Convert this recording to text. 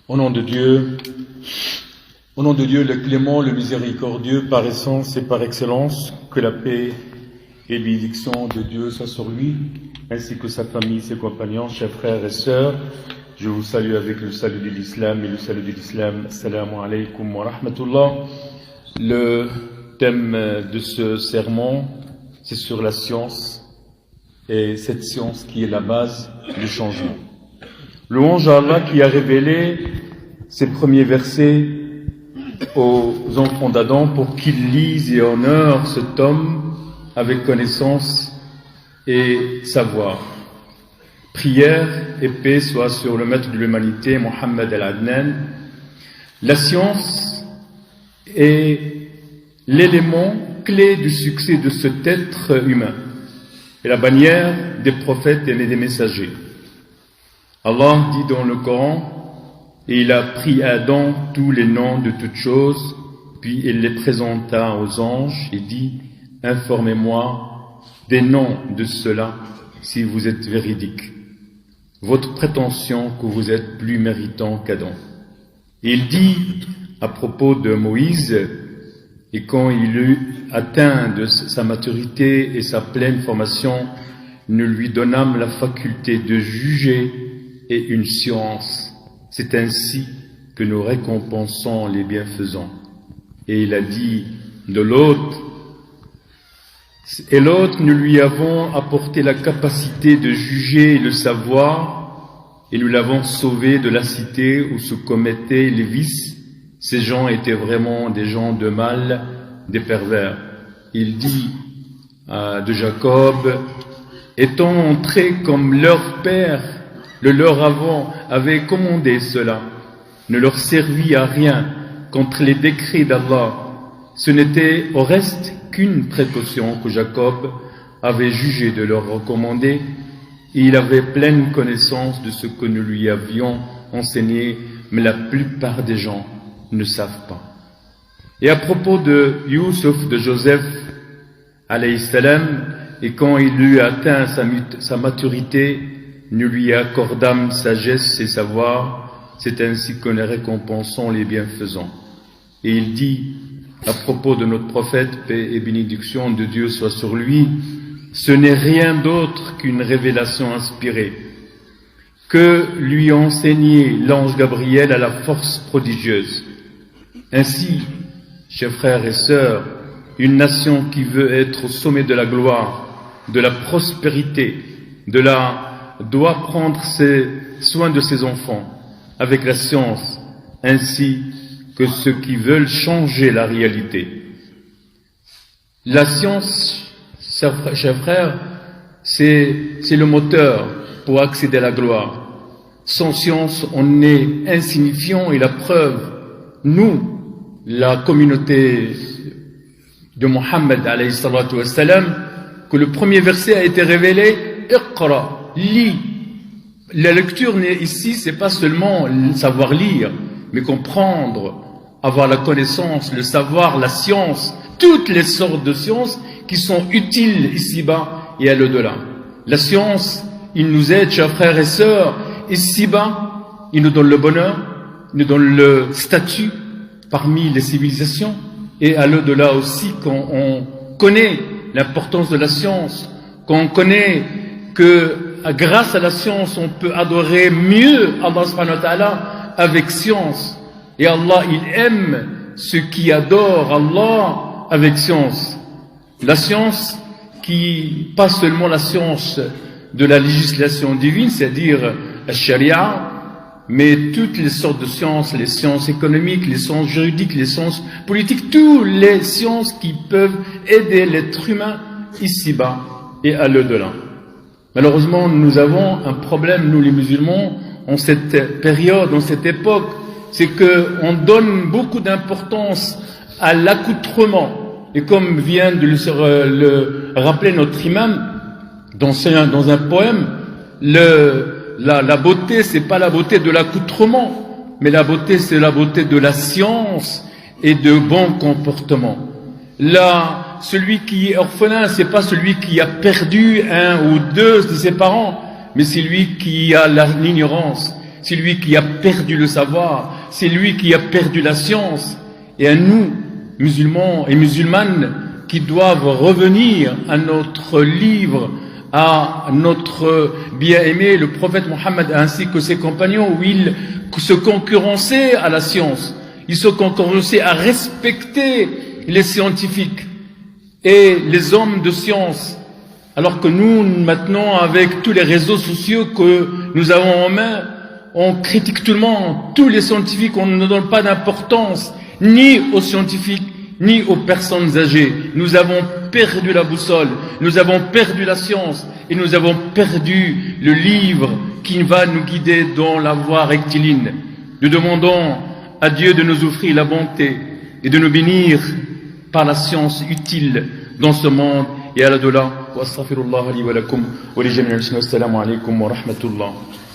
Au nom de Dieu, le clément, le miséricordieux, par essence et par excellence, que la paix et bénédiction de Dieu soient sur lui, ainsi que sa famille, ses compagnons, chers frères et sœurs. Je vous salue avec le salut de l'islam et le salut de l'islam. Assalamu alaikum wa rahmatullah. Le thème de ce sermon, c'est sur la science, et cette science qui est la base du changement. Louange à Allah qui a révélé ses premiers versets aux enfants d'Adam pour qu'ils lisent et honorent cet homme avec connaissance et savoir. Prière et paix soient sur le maître de l'humanité, Mohammed al-Adnan. La science est l'élément clé du succès de cet être humain et la bannière des prophètes et des messagers. Allah dit dans le Coran, et il a pris à Adam tous les noms de toutes choses, puis il les présenta aux anges et dit, informez-moi des noms de ceux-là si vous êtes véridiques. Votre prétention que vous êtes plus méritant qu'Adam. Et il dit à propos de Moïse, et quand il eut atteint de sa maturité et sa pleine formation, nous lui donnâmes la faculté de juger et une science. C'est ainsi que nous récompensons les bienfaisants. Et il a dit de l'autre, et l'autre, nous lui avons apporté la capacité de juger et le savoir, et nous l'avons sauvé de la cité où se commettaient les vices. Ces gens étaient vraiment des gens de mal, des pervers. Il dit de Jacob, étant entrés comme leur père, le leur avant avait commandé cela, ne leur servit à rien contre les décrets d'Allah. Ce n'était au reste qu'une précaution que Jacob avait jugé de leur recommander, et il avait pleine connaissance de ce que nous lui avions enseigné, mais la plupart des gens ne savent pas. Et à propos de Youssouf, de Joseph, alayhi salam, et quand il eut atteint sa maturité, nous lui accordâmes sagesse et savoir, c'est ainsi que nous récompensons les bienfaisants. Et il dit, à propos de notre prophète, paix et bénédiction de Dieu soit sur lui, ce n'est rien d'autre qu'une révélation inspirée, que lui enseigner l'ange Gabriel à la force prodigieuse. Ainsi, chers frères et sœurs, une nation qui veut être au sommet de la gloire, de la prospérité, doit prendre soin de ses enfants avec la science, ainsi que ceux qui veulent changer la réalité. La science, chers frères, c'est le moteur pour accéder à la gloire. Sans science, on est insignifiant, et la preuve, nous, la communauté de Mohammed alayhi salatu wassalam, que le premier verset a été révélé, Iqra, lis. La lecture ici, c'est pas seulement savoir lire, mais comprendre, avoir la connaissance, le savoir, la science, toutes les sortes de sciences qui sont utiles ici-bas et à l'au-delà. La science, il nous aide, chers frères et sœurs, ici-bas, il nous donne le bonheur, il nous donne le statut parmi les civilisations, et à l'au-delà aussi, quand on connaît l'importance de la science, quand on connaît que grâce à la science, on peut adorer mieux Allah subhanahu wa ta'ala avec science. Et Allah, il aime ceux qui adorent Allah avec science. La science pas seulement la science de la législation divine, c'est-à-dire la charia, mais toutes les sortes de sciences, les sciences économiques, les sciences juridiques, les sciences politiques, toutes les sciences qui peuvent aider l'être humain ici-bas et à l'au-delà. Malheureusement, nous avons un problème, nous les musulmans, en cette période, en cette époque, c'est qu'on donne beaucoup d'importance à l'accoutrement. Et comme vient de le rappeler notre imam dans un poème, la beauté, c'est pas la beauté de l'accoutrement, mais la beauté, c'est la beauté de la science et de bon comportement. Celui qui est orphelin, c'est pas celui qui a perdu un ou deux de ses parents, mais c'est lui qui a l'ignorance. c'est lui qui a perdu le savoir, c'est lui qui a perdu la science. Et à nous, musulmans et musulmanes, qui doivent revenir à notre livre, à notre bien-aimé, le prophète Mohammed, ainsi que ses compagnons, où ils se concurrençaient à la science, ils se concurrençaient à respecter les scientifiques et les hommes de science, alors que nous, maintenant, avec tous les réseaux sociaux que nous avons en main, on critique tout le monde, tous les scientifiques, on ne donne pas d'importance ni aux scientifiques, ni aux personnes âgées. Nous avons perdu la boussole, nous avons perdu la science et nous avons perdu le livre qui va nous guider dans la voie rectiligne. Nous demandons à Dieu de nous offrir la bonté et de nous bénir par la science utile dans ce monde et à l'au-delà. Wa astaghfirullah li wa lakum wa li jami'il muslimin. Assalamu alaykum wa rahmatullah.